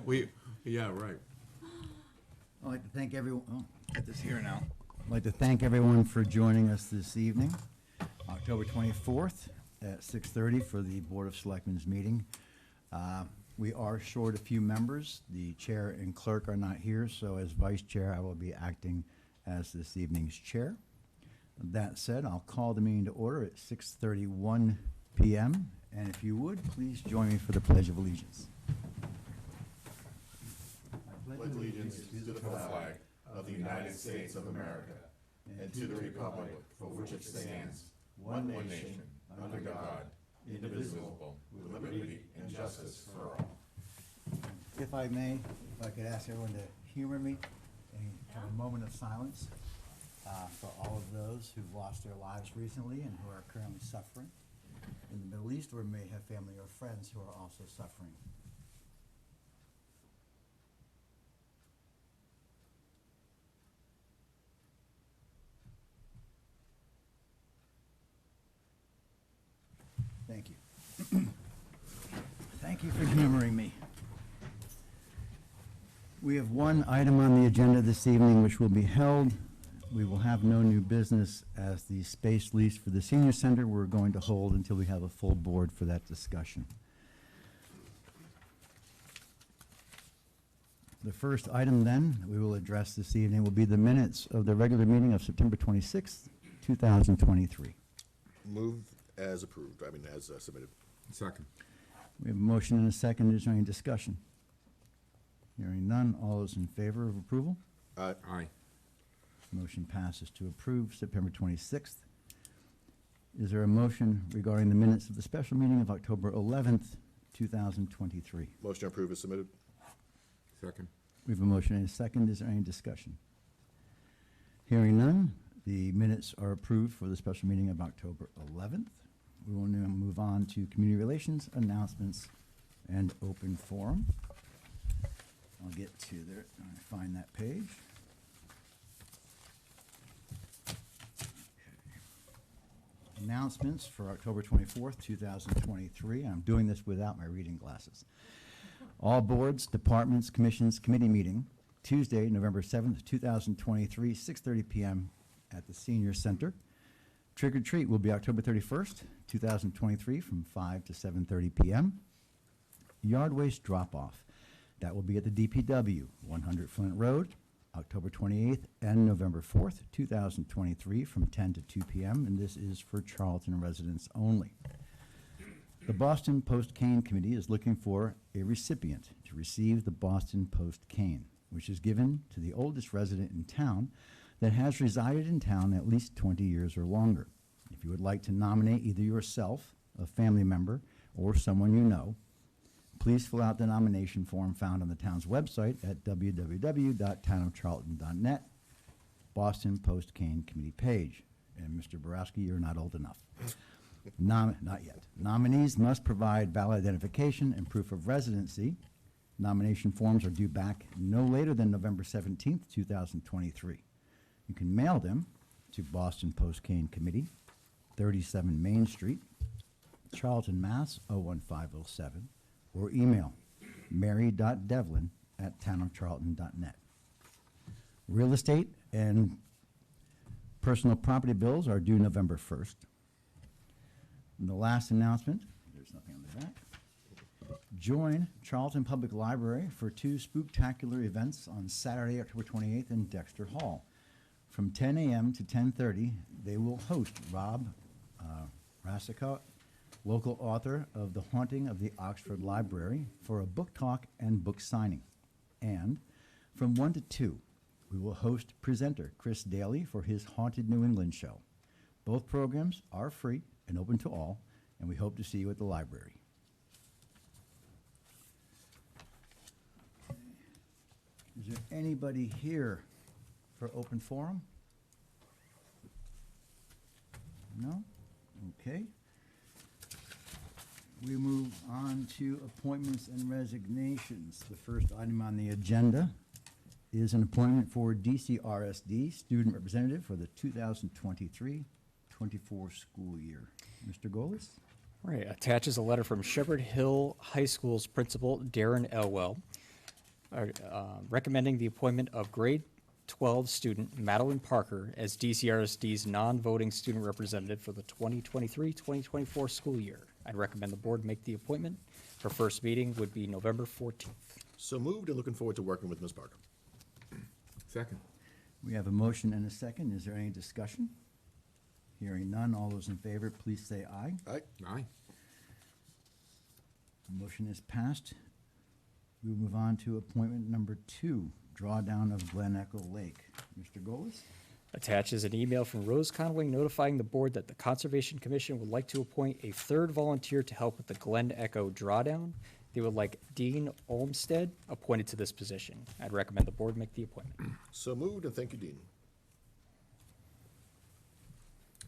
Yeah, right. I'd like to thank everyone. Oh, Get this here now. I'd like to thank everyone for joining us this evening, October 24th at 6:30 for the Board of Selectmen's meeting. We are short a few members. The chair and clerk are not here, so as vice chair, I will be acting as this evening's chair. That said, I'll call the meeting to order at 6:31 p.m. And if you would, please join me for the Pledge of Allegiance. I pledge allegiance to the flag of the United States of America and to the republic for which it stands, one nation, under God, indivisible, with liberty and justice for all. If I may, if I could ask everyone to humor me and have a moment of silence for all of those who've lost their lives recently and who are currently suffering in the Middle East, or may have family or friends who are also suffering. Thank you. Thank you for humoring me. We have one item on the agenda this evening which will be held. We will have no new business as the space lease for the senior center we're going to hold until we have a full board for that discussion. The first item then we will address this evening will be the minutes of the regular meeting of September 26th, 2023. Move as approved, as submitted. Second. We have a motion and a second. Is there any discussion? Hearing none, all those in favor of approval? Aye. Motion passes to approve September 26th. Is there a motion regarding the minutes of the special meeting of October 11th, 2023? Motion approved is submitted. Second. We have a motion and a second. Is there any discussion? Hearing none, the minutes are approved for the special meeting of October 11th. We will now move on to community relations, announcements, and open forum. I'll get to there, find that page. Announcements for October 24th, 2023. I'm doing this without my reading glasses. All boards, departments, commissions, committee meeting, Tuesday, November 7th, 2023, 6:30 p.m. at the Senior Center. Trick or treat will be October 31st, 2023 from 5 to 7:30 p.m. Yard waste drop-off. That will be at the DPW, 100 Flint Road, October 28th and November 4th, 2023 from 10 to 2 p.m. And this is for Charlton residents only. The Boston Post Cane Committee is looking for a recipient to receive the Boston Post Cane, which is given to the oldest resident in town that has resided in town at least 20 years or longer. If you would like to nominate either yourself, a family member, or someone you know, please fill out the nomination form found on the town's website at www.townofcharlton.net, Boston Post Cane Committee page. And Mr. Borowski, you're not old enough. Not yet. Nominees must provide valid identification and proof of residency. Nomination forms are due back no later than November 17th, 2023. You can mail them to Boston Post Cane Committee, 37 Main Street, Charlton, Mass. 01507, or email mary.devlin@townofcharlton.net. Real estate and personal property bills are due November 1st. And the last announcement, there's nothing on the back. Join Charlton Public Library for 2 spooktacular events on Saturday, October 28th in Dexter Hall. From 10 a.m. to 10:30, they will host Rob Rassicot, local author of The Haunting of the Oxford Library, for a book talk and book signing. And from 1 to 2, we will host presenter Chris Daly for his Haunted New England show. Both programs are free and open to all, and we hope to see you at the library. Is there anybody here for open forum? No? Okay. We move on to appointments and resignations. The first item on the agenda is an appointment for DCRSD, student representative for the 2023-24 school year. Mr. Golis? Right, attaches a letter from Shepherd Hill High School's principal, Darren Elwell, recommending the appointment of grade 12 student Madeline Parker as DCRSD's non-voting student representative for the 2023-2024 school year. I'd recommend the board make the appointment. Her first meeting would be November 14th. So moved and looking forward to working with Ms. Parker. Second. We have a motion and a second. Is there any discussion? Hearing none, all those in favor, please say aye. Aye. Aye. Motion is passed. We move on to appointment number 2, drawdown of Glen Echo Lake. Mr. Golis? Attached is an email from Rose Conway notifying the board that the Conservation Commission would like to appoint a third volunteer to help with the Glen Echo drawdown. They would like Dean Olmsted appointed to this position. I'd recommend the board make the appointment. So moved and thank you, Dean.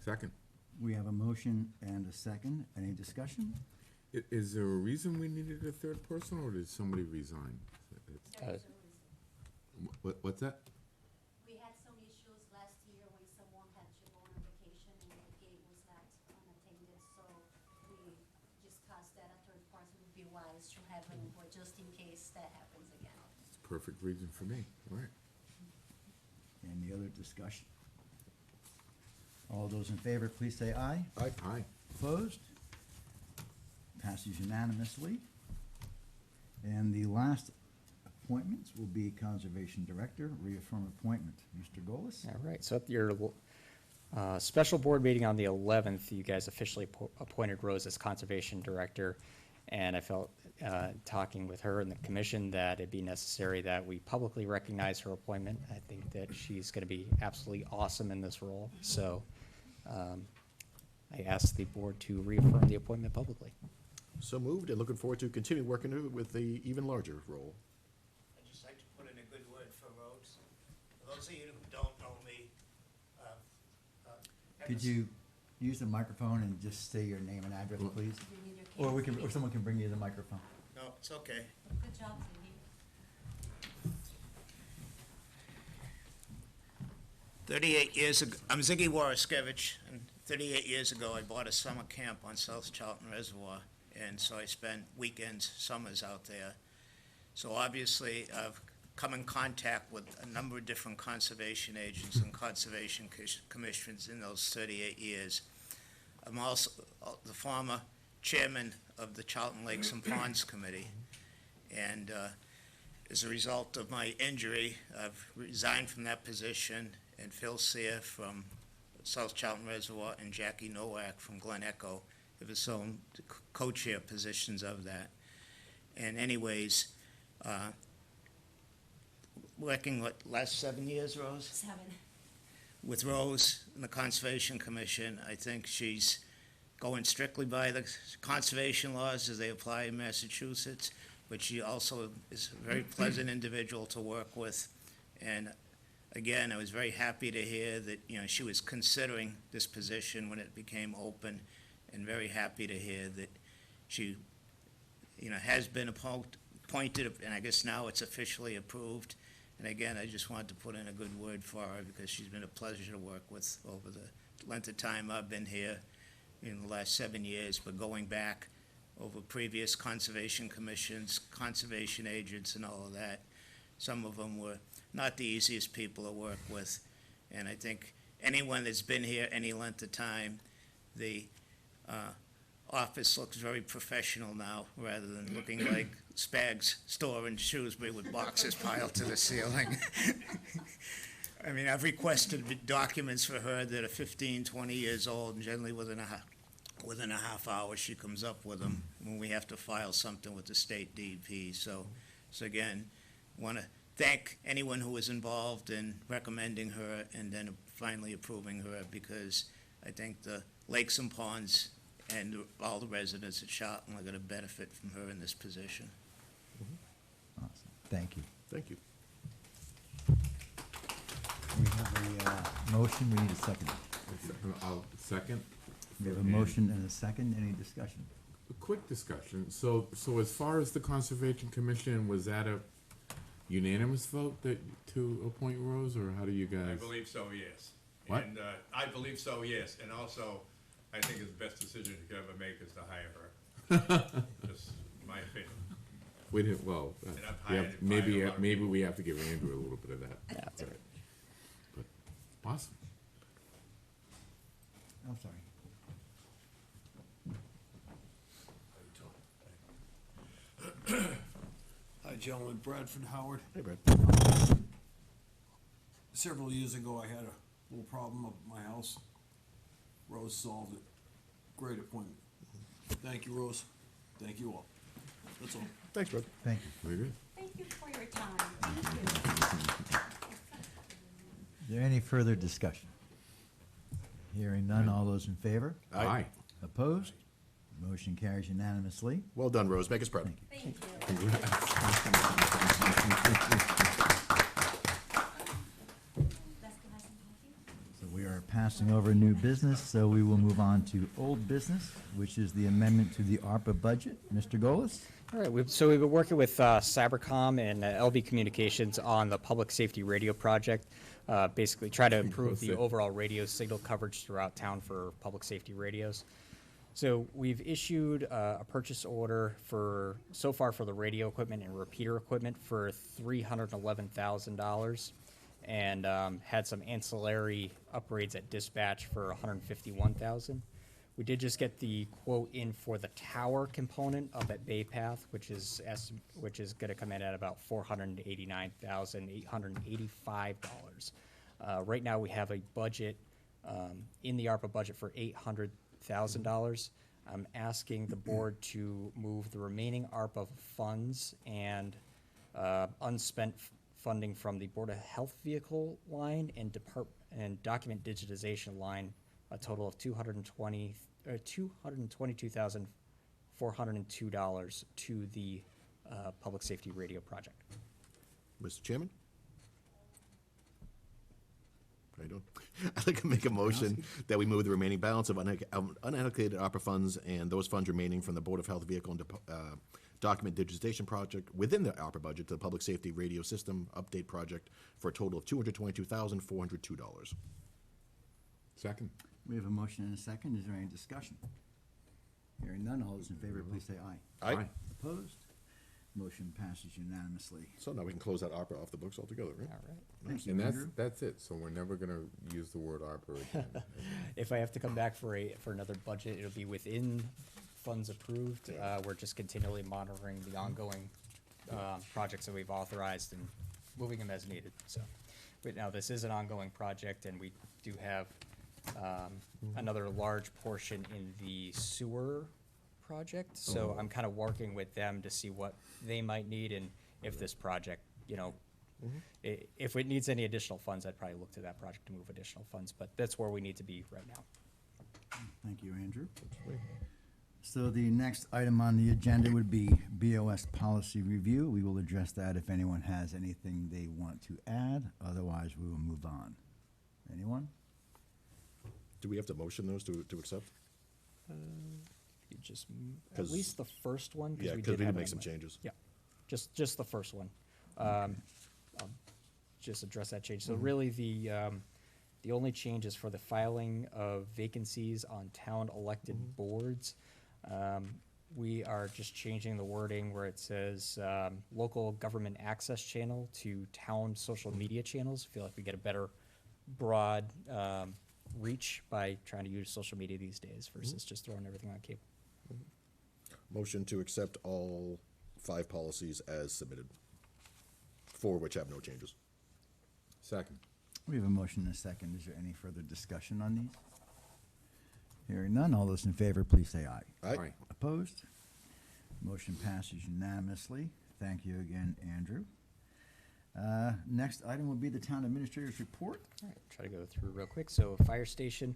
Second. We have a motion and a second. Any discussion? Is there a reason we needed a third person, or did somebody resign? Uh, What's that? We had some issues last year when someone had to go on a vacation and the gate was left unattended, so we discussed that a third person would be wise to have an input just in case that happens again. It's a perfect reason for me, all right. Any other discussion? All those in favor, please say aye. Aye. Aye. Opposed? Passes unanimously. And the last appointments will be Conservation Director, reaffirm appointment. Mr. Golis? All right, so at your special board meeting on the 11th, you guys officially appointed Rose as Conservation Director, and I felt, talking with her and the commission, that it'd be necessary that we publicly recognize her appointment. I think that she's going to be absolutely awesome in this role, so I asked the board to reaffirm the appointment publicly. So moved and looking forward to continue working with the even larger role. I'd just like to put in a good word for Rose. For those of you who don't know me, Could you use the microphone and just say your name and address, please? Do you need your Or case? or someone can bring you the microphone. No, it's okay. Good job, Ziggy. 38 years ago, I'm Ziggy Waraskevich, and 38 years ago, I bought a summer camp on South Charlton Reservoir, and so I spent weekends, summers out there. So obviously, I've come in contact with a number of different conservation agents and conservation commissions in those 38 years. I'm also the former chairman of the Charlton Lakes and Ponds Committee, and as a result of my injury, I've resigned from that position, and Phil Sear from South Charlton Reservoir and Jackie Nowak from Glen Echo have assumed co-chair positions of that. And anyways, working, last 7 years, Rose? 7. With Rose and the Conservation Commission, I think she's going strictly by the conservation laws as they apply in Massachusetts, but she also is a very pleasant individual to work with. And again, I was very happy to hear that, she was considering this position when it became open, and very happy to hear that she, has been appointed, and I guess now it's officially approved. And again, I just wanted to put in a good word for her, because she's been a pleasure to work with over the length of time I've been here in the last 7 years, but going back over previous conservation commissions, conservation agents, and all of that. Some of them were not the easiest people to work with, and I think anyone that's been here any length of time, the office looks very professional now, rather than looking like Spag's store in Shrewsbury with boxes piled to the ceiling. I mean, I've requested documents for her that are 15, 20 years old, and generally within a half hour, she comes up with them when we have to file something with the state DEP. So again, want to thank anyone who was involved in recommending her and then finally approving her, because I think the lakes and ponds and all the residents at Charlton are going to benefit from her in this position. Awesome. Thank you. Thank you. We have a motion. We need a second. I'll second. We have a motion and a second. Any discussion? A quick discussion. So as far as the Conservation Commission, was that a unanimous vote to appoint Rose, or how do you guys? I believe so, yes. What? And I believe so, yes. And also, I think it's the best decision you could ever make is to hire her. Just my opinion. We didn't, well, And I've we hired have, and fired a lot of maybe we have to give Andrew a little bit of that. Yeah, that's all right. But, awesome. I'm sorry. Hi, gentlemen. Bradford Howard. Hey, Brad. Several years ago, I had a little problem up at my house. Rose solved it. Great appointment. Thank you, Rose. Thank you all. That's all. Thanks, Brad. Thank you. Very good. Thank you for your time. Thank you. Is there any further discussion? Hearing none, all those in favor? Aye. Opposed? Motion carries unanimously. Well done, Rose. Make us proud. Thank you. Thank you. Let's go have some coffee. So we are passing over new business, so we will move on to old business, which is the amendment to the ARPA budget. Mr. Golis? All right, so we've been working with Cybercom and LB Communications on the public safety radio project. Basically try to improve the overall radio signal coverage throughout town for public safety radios. So we've issued a purchase order so far for the radio equipment and repeater equipment for $311,000, and had some ancillary upgrades at dispatch for $151,000. We did just get the quote in for the tower component up at Bay Path, which is going to come in at about $489,885. Right now, we have a budget in the ARPA budget for $800,000. I'm asking the board to move the remaining ARPA funds and unspent funding from the Board of Health vehicle line and document digitization line, a total of $222,402 to the public safety radio project. Mr. Chairman? How you doing? I'd like to make a motion that we move the remaining balance of unallocated ARPA funds and those funds remaining from the Board of Health Vehicle and Document Digitization Project within the ARPA budget to the Public Safety Radio System Update Project for a total of $222,402. Second. We have a motion and a second. Is there any discussion? Hearing none, all those in favor, please say aye. Aye. Opposed? Motion passes unanimously. So now we can close that ARPA off the books altogether, right? All right. Thank you, And Andrew. that's it, so we're never gonna use the word ARPA again. If I have to come back for another budget, it'll be within funds approved. We're just continually monitoring the ongoing projects that we've authorized and moving them as needed, so. But now, this is an ongoing project, and we do have another large portion in the sewer project. So I'm kind of working with them to see what they might need, and if this project, if it needs any additional funds, I'd probably look to that project to move additional funds, but that's where we need to be right now. Thank you, Andrew. So the next item on the agenda would be BOS policy review. We will address that if anyone has anything they want to add. Otherwise, we will move on. Anyone? Do we have to motion those to accept? You just, at 'Cause- least the first one, Yeah, because we because did we have did it make in some my- changes. Yeah, just the first one. I'll just address that change. So really, the only change is for the filing of vacancies on town elected boards. We are just changing the wording where it says, local government access channel to town social media channels. Feel like we get a better broad, reach by trying to use social media these days versus just throwing everything on cable. Motion to accept all 5 policies as submitted, 4 which have no changes. Second. We have a motion and a second. Is there any further discussion on these? Hearing none, all those in favor, please say aye. Aye. Opposed? Motion passes unanimously. Thank you again, Andrew. Next item will be the town administrator's report. All right, try to go through real quick. So fire station,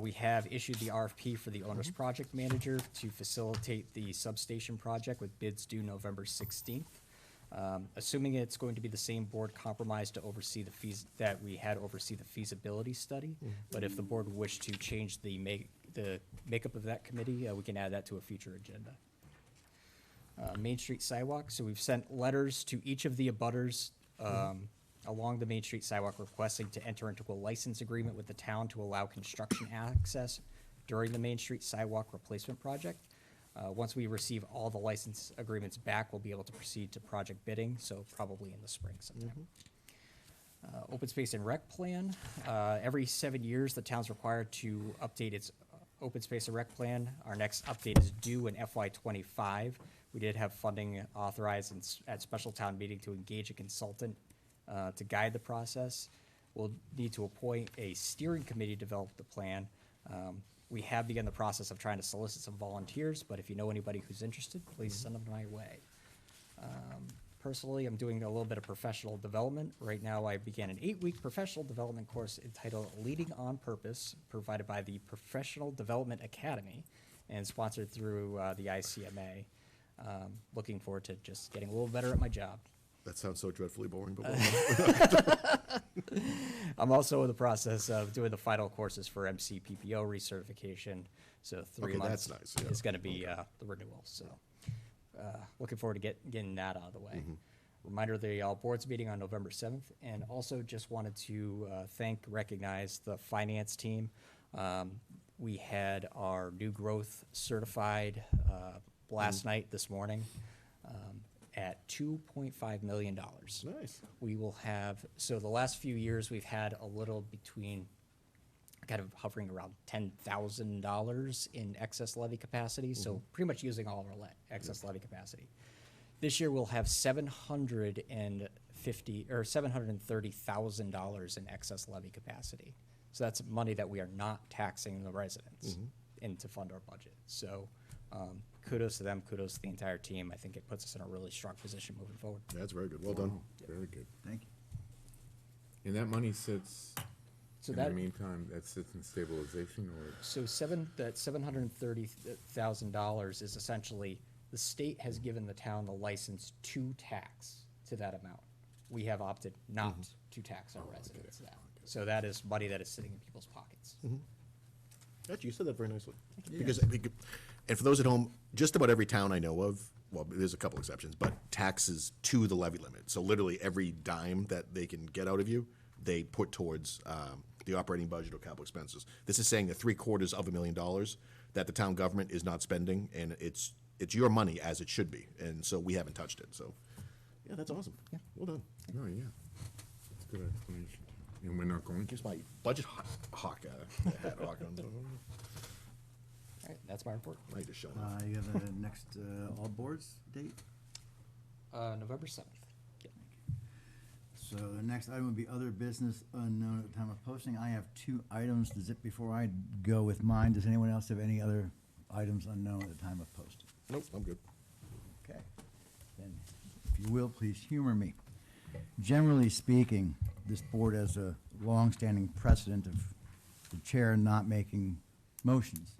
we have issued the RFP for the owner's project manager to facilitate the substation project with bids due November 16th. Assuming it's going to be the same board compromise to oversee the that we had oversee the feasibility study. But if the board wished to change the makeup of that committee, we can add that to a future agenda. Main Street sidewalk, so we've sent letters to each of the abutters along the Main Street sidewalk requesting to enter into a license agreement with the town to allow construction access during the Main Street sidewalk replacement project. Once we receive all the license agreements back, we'll be able to proceed to project bidding, so probably in the spring sometime. Open space and rec plan. Every 7 years, the town's required to update its open space and rec plan. Our next update is due in FY '25. We did have funding authorized at special town meeting to engage a consultant to guide the process. We'll need to appoint a steering committee to develop the plan. We have begun the process of trying to solicit some volunteers, but if you know anybody who's interested, please send them my way. Personally, I'm doing a little bit of professional development. Right now, I began an 8-week professional development course entitled Leading on Purpose, provided by the Professional Development Academy and sponsored through the ICMA. Looking forward to just getting a little better at my job. That sounds so dreadfully boring, but I'm also in the process of doing the final courses for MCPPO recertification, so 3 Okay, months that's nice, yeah. is going to be the renewal. So looking forward to getting that out of the way. Reminder, the board's meeting on November 7th, and also just wanted to recognize the finance team. We had our new growth certified last night, this morning, at $2.5 million. nice. We will have, so the last few years, we've had a little between, kind of hovering around $10,000 in excess levy capacity, so pretty much using all of our excess levy capacity. This year, we'll have $730,000 in excess levy capacity. So that's money that we are not taxing the residents and to fund our budget. So kudos to them, kudos to the entire team. I think it puts us in a really strong position moving forward. That's very good. Well done. Very good. Thank you. And that money sits, So in the that, meantime, that sits in stabilization or? so that $730,000 is essentially, the state has given the town the license to tax to that amount. We have opted not to tax our residents that. So that is money that is sitting in people's pockets. Actually, you said that very nicely. Because, and for those at home, just about every town I know of, well, there's a couple exceptions, but taxes to the levy limit. So literally every dime that they can get out of you, they put towards the operating budget or capital expenses. This is saying that $750,000 that the town government is not spending, and it's your money as it should be. And so we haven't touched it. So, yeah, that's awesome. Yeah. Well done. Oh, yeah. That's a good explanation. And we're not going to? Here's my budget hawk hat hawk on. All right, that's my report. I just showing off. You have the next all boards date? November 7th. Yep. So the next item would be other business unknown at the time of posting. I have 2 items to zip before I go with mine. Does anyone else have any other items unknown at the time of posting? Nope, I'm good. Okay. Then, if you will, please humor me. Generally speaking, this board has a long-standing precedent of the chair not making motions.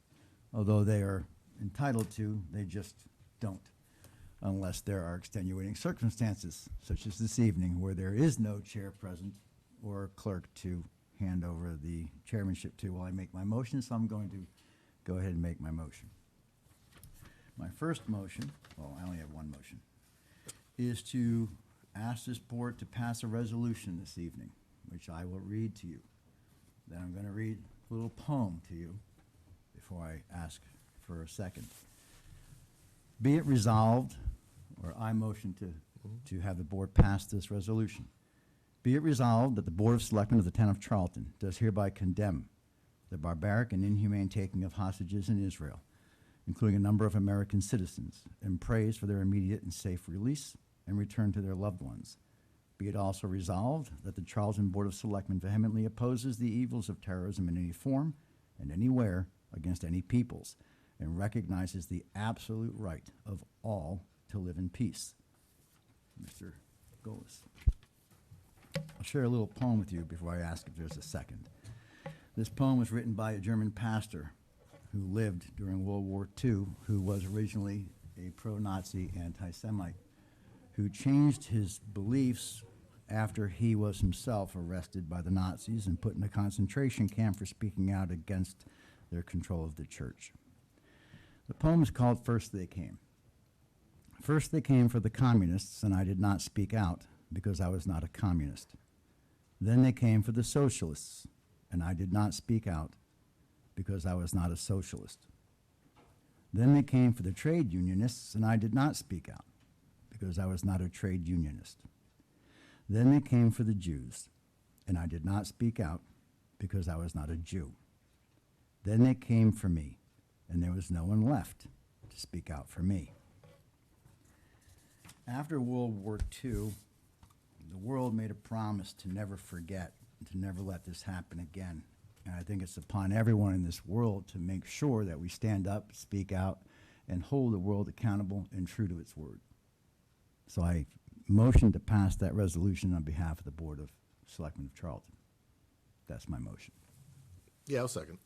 Although they are entitled to, they just don't, unless there are extenuating circumstances, such as this evening, where there is no chair present or clerk to hand over the chairmanship to while I make my motion, so I'm going to go ahead and make my motion. My first motion, well, I only have one motion, is to ask this board to pass a resolution this evening, which I will read to you. Then I'm going to read a little poem to you before I ask for a second. Be it resolved, or I motion to have the board pass this resolution. Be it resolved that the Board of Selectmen of the Town of Charlton does hereby condemn the barbaric and inhumane taking of hostages in Israel, including a number of American citizens, and prays for their immediate and safe release and return to their loved ones. Be it also resolved that the Charlton Board of Selectmen vehemently opposes the evils of terrorism in any form and anywhere against any peoples, and recognizes the absolute right of all to live in peace. Mr. Golis. I'll share a little poem with you before I ask if there's a second. This poem was written by a German pastor who lived during World War II, who was originally a pro-Nazi anti-Semite, who changed his beliefs after he was himself arrested by the Nazis and put in a concentration camp for speaking out against their control of the church. The poem is called First They Came. First they came for the communists, and I did not speak out because I was not a communist. Then they came for the socialists, and I did not speak out because I was not a socialist. Then they came for the trade unionists, and I did not speak out because I was not a trade unionist. Then they came for the Jews, and I did not speak out because I was not a Jew. Then they came for me, and there was no one left to speak out for me. After World War II, the world made a promise to never forget and to never let this happen again. And I think it's upon everyone in this world to make sure that we stand up, speak out, and hold the world accountable and true to its word. So I motion to pass that resolution on behalf of the Board of Selectmen of Charlton. That's my motion. Yeah, I'll second.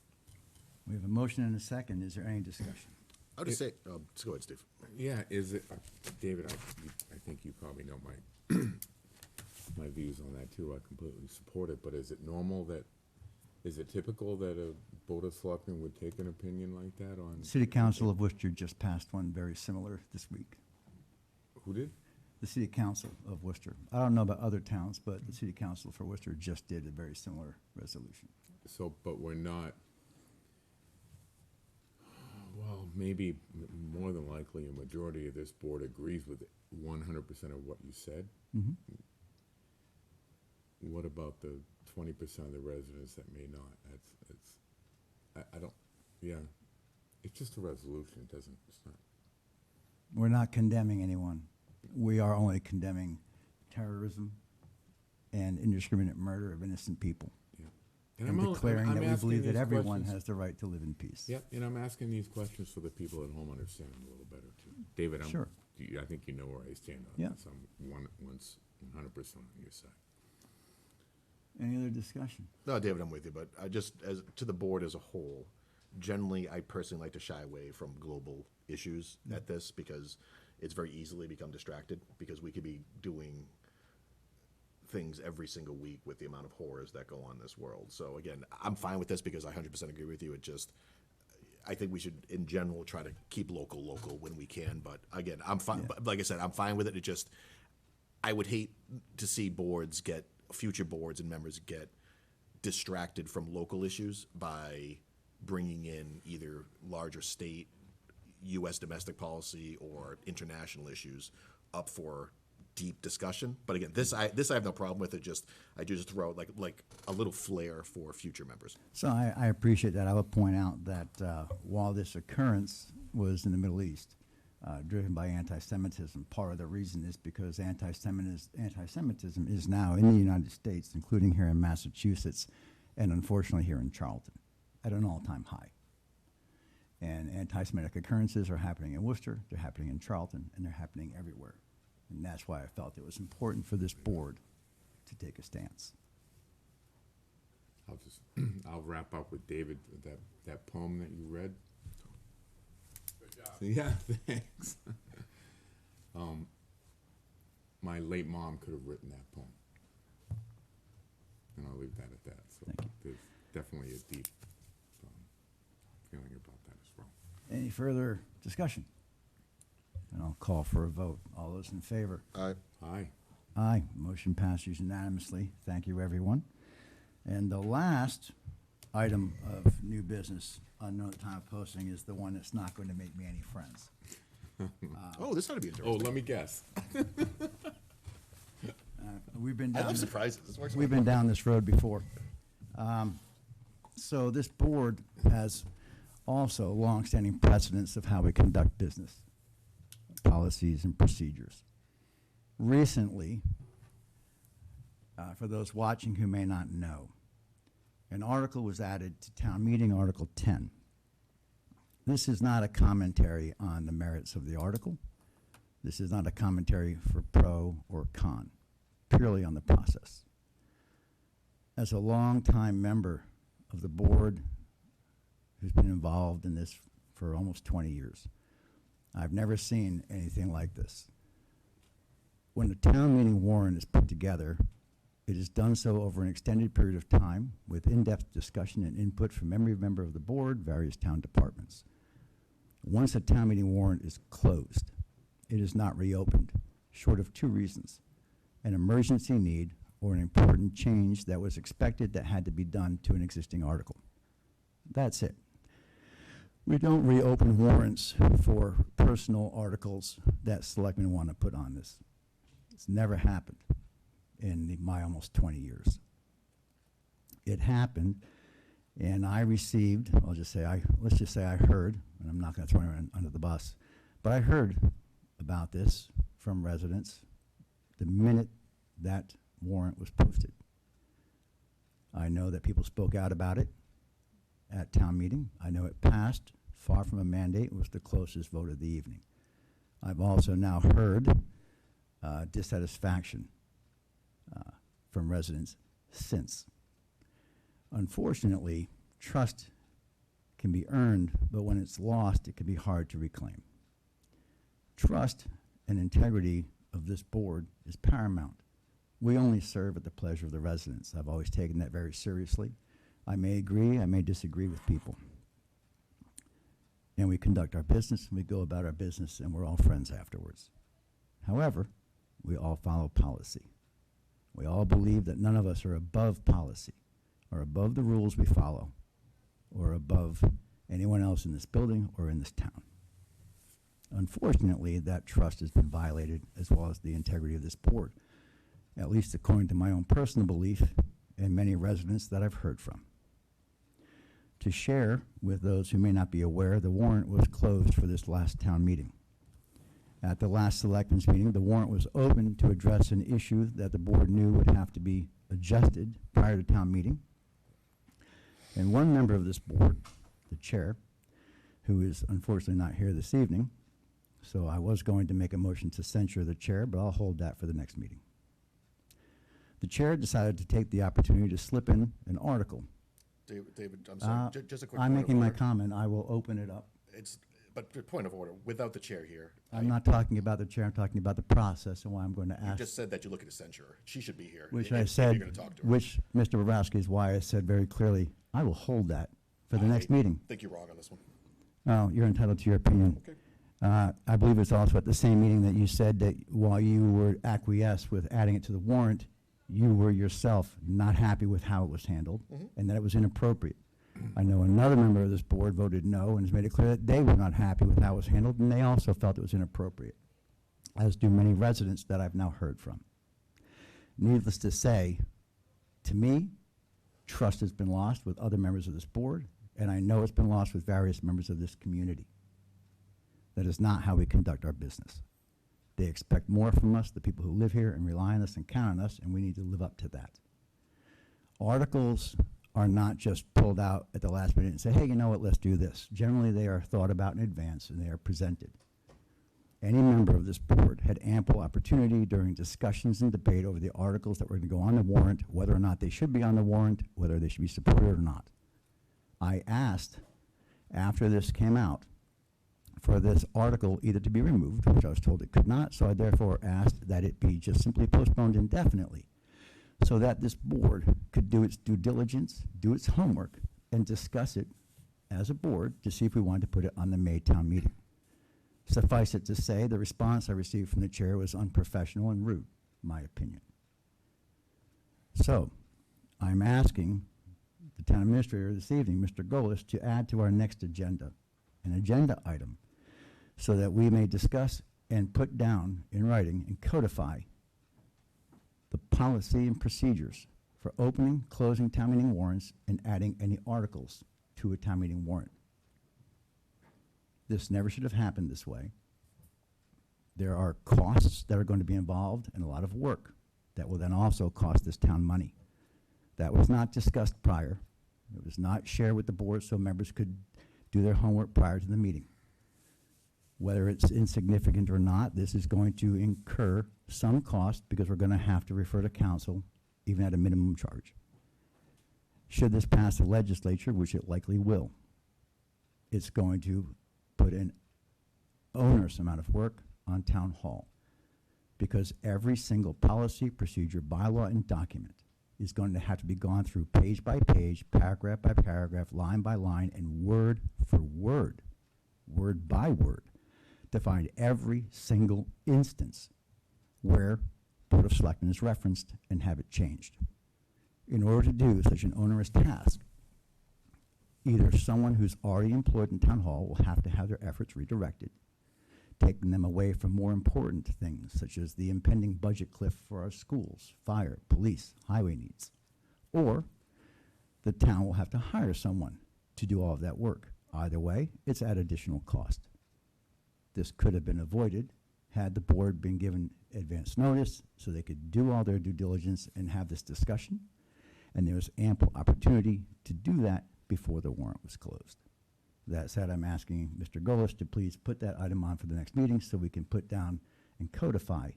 We have a motion and a second. Is there any discussion? I'll just say, just go ahead, Steve. Yeah, is it, David, I think you probably know my views on that too. I completely support it, but is it normal that, is it typical that a Board of Selectmen would take an opinion like that on? City Council of Worcester just passed one very similar this week. Who did? The City Council of Worcester. I don't know about other towns, but the City Council for Worcester just did a very similar resolution. So, but we're not, well, maybe more than likely, a majority of this board agrees with 100% of what you said. Mhm. What about the 20% of the residents that may not? I don't, yeah, it's just a resolution, it doesn't, it's not. We're not condemning anyone. We are only condemning terrorism and indiscriminate murder of innocent people. Yeah. And I'm declaring that we asking believe that these everyone questions- has the right to live in peace. Yep, and I'm asking these questions so the people at home understand a little better too. David, Sure. I think you know where I stand on Yeah. this. I'm 100% on your side. Any other discussion? No, David, I'm with you, but I just, as to the board as a whole, generally, I personally like to shy away from global issues at this because it's very easily become distracted because we could be doing things every single week with the amount of horrors that go on in this world. So again, I'm fine with this because I 100% agree with you. It just, I think we should, in general, try to keep local when we can. But again, I'm fine. Yeah. But like I said, I'm fine with it. It just, I would hate to see future boards and members get distracted from local issues by bringing in either larger state, U.S. domestic policy, or international issues up for deep discussion. But again, this I have no problem with. I do just throw out like a little flair for future members. So I appreciate that. I would point out that while this occurrence was in the Middle East, driven by anti-Semitism, part of the reason is because anti-Semitism is now in the United States, including here in Massachusetts, and unfortunately here in Charlton, at an all-time high. And anti-Semitic occurrences are happening in Worcester, they're happening in Charlton, and they're happening everywhere. And that's why I felt it was important for this board to take a stance. I'll wrap up with David, that poem that you read. Good job. Yeah, thanks. My late mom could have written that poem. And I'll leave that at that. So Thank you. there's definitely a deep feeling about that as well. Any further discussion? And I'll call for a vote. All those in favor? Aye. Aye. Aye. Motion passes unanimously. Thank you, everyone. And the last item of new business, unknown at time of posting, is the one that's not going to make me any friends. Oh, this ought to be interesting. Oh, let me guess. We've been I down love this, surprises. This works we've well. been down this road before. So this board has also longstanding precedents of how we conduct business, policies and procedures. Recently, for those watching who may not know, an article was added to town meeting, Article 10. This is not a commentary on the merits of the article. This is not a commentary for pro or con, purely on the process. As a longtime member of the board who's been involved in this for almost 20 years, I've never seen anything like this. When a town meeting warrant is put together, it is done so over an extended period of time with in-depth discussion and input from every member of the board, various town departments. Once a town meeting warrant is closed, it is not reopened, short of two reasons: an emergency need or an important change that was expected that had to be done to an existing article. That's it. We don't reopen warrants for personal articles that selectmen want to put on this. It's never happened in my almost 20 years. It happened, and I received, let's just say I heard, and I'm not going to throw anyone under the bus, but I heard about this from residents the minute that warrant was posted. I know that people spoke out about it at town meeting. I know it passed. Far from a mandate, it was the closest vote of the evening. I've also now heard dissatisfaction from residents since. Unfortunately, trust can be earned, but when it's lost, it can be hard to reclaim. Trust and integrity of this board is paramount. We only serve at the pleasure of the residents. I've always taken that very seriously. I may agree, I may disagree with people. And we conduct our business, and we go about our business, and we're all friends afterwards. However, we all follow policy. We all believe that none of us are above policy, or above the rules we follow, or above anyone else in this building or in this town. Unfortunately, that trust has been violated, as well as the integrity of this board, at least according to my own personal belief and many residents that I've heard from. To share with those who may not be aware, the warrant was closed for this last town meeting. At the last selectmen's meeting, the warrant was open to address an issue that the board knew would have to be adjusted prior to town meeting. And one member of this board, the chair, who is unfortunately not here this evening, so I was going to make a motion to censure the chair, but I'll hold that for the next meeting. The chair decided to take the opportunity to slip in an article. David, I'm sorry, just a quick I'm point making of my order. comment. I will open it up. But point of order, without the chair here. I'm not talking about the chair. I'm talking about the process and why I'm going to You ask. just said that you're looking to censure her. She should be here. Which if I you're said, gonna talk to her. which Mr. Bobrowski is why I said very clearly, I will hold that for the next meeting. I think you're wrong on this one. Oh, you're entitled to your opinion. Okay. I believe it's also at the same meeting that you said that while you were acquiesced with adding it to the warrant, you were yourself not happy with how it was handled and that it was inappropriate. I know another member of this board voted no and has made it clear that they were not happy with how it was handled, and they also felt it was inappropriate, as do many residents that I've now heard from. Needless to say, to me, trust has been lost with other members of this board, and I know it's been lost with various members of this community. That is not how we conduct our business. They expect more from us, the people who live here and rely on us and count on us, and we need to live up to that. Articles are not just pulled out at the last minute and say, hey, you know what, let's do this. Generally, they are thought about in advance and they are presented. Any member of this board had ample opportunity during discussions and debate over the articles that were going to go on the warrant, whether or not they should be on the warrant, whether they should be supported or not. I asked, after this came out, for this article either to be removed, which I was told it could not, so I therefore asked that it be just simply postponed indefinitely, so that this board could do its due diligence, do its homework, and discuss it as a board to see if we wanted to put it on the May town meeting. Suffice it to say, the response I received from the chair was unprofessional and rude, in my opinion. So, I'm asking the town administrator this evening, Mr. Golis, to add to our next agenda, an agenda item, so that we may discuss and put down in writing and codify the policy and procedures for opening, closing town meeting warrants, and adding any articles to a town meeting warrant. This never should have happened this way. There are costs that are going to be involved and a lot of work that will then also cost this town money. That was not discussed prior. It was not shared with the board so members could do their homework prior to the meeting. Whether it's insignificant or not, this is going to incur some cost because we're going to have to refer to council even at a minimum charge. Should this pass the legislature, which it likely will, it's going to put an onerous amount of work on town hall because every single policy, procedure, bylaw, and document is going to have to be gone through page by page, paragraph by paragraph, line by line, and word for word, word by word, to find every single instance where Board of Selectmen is referenced and have it changed. In order to do such an onerous task, Either someone who's already employed in town hall will have to have their efforts redirected, taking them away from more important things such as the impending budget cliff for our schools, fire, police, highway needs. Or the town will have to hire someone to do all of that work. Either way, it's at additional cost. This could have been avoided had the board been given advance notice so they could do all their due diligence and have this discussion. And there was ample opportunity to do that before the warrant was closed. That said, I'm asking Mr. Golis to please put that item on for the next meeting so we can put down and codify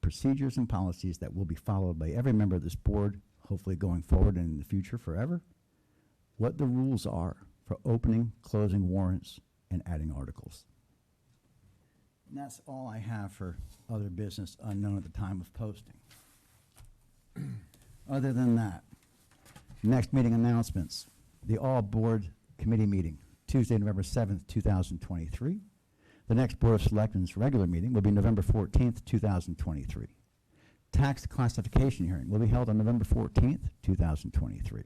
procedures and policies that will be followed by every member of this board, hopefully going forward and in the future forever, what the rules are for opening, closing warrants, and adding articles. And that's all I have for other business unknown at the time of posting. Other than that, next meeting announcements. The all-board committee meeting, Tuesday, November 7th, 2023. The next Board of Selectmen's regular meeting will be November 14th, 2023. Tax classification hearing will be held on November 14th, 2023.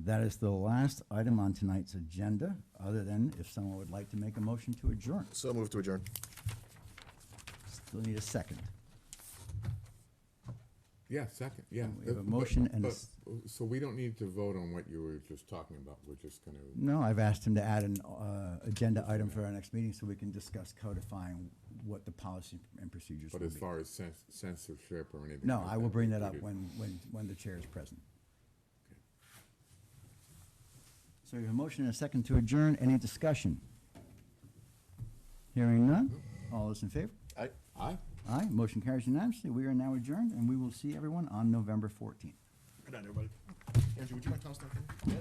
That is the last item on tonight's agenda, other than if someone would like to make a motion to adjourn. So move to adjourn. Still need a second. Yeah, second, yeah. We have a But- motion and a but- So we don't need to vote on what you were just talking about, we're just gonna, No, I've asked him to add an agenda item for our next meeting so we can discuss codifying what the policy and procedures will but be. as far as censorship or anything. No, like I will that, bring we that up did- when the chair is present. So we have a motion and a second to adjourn. Any discussion? Hearing none. All those in favor? Aye? Aye. Motion carries unanimously. We are now adjourned, and we will see everyone on November 14th. Good night, everybody. Andrew, would you mind tossing that for me?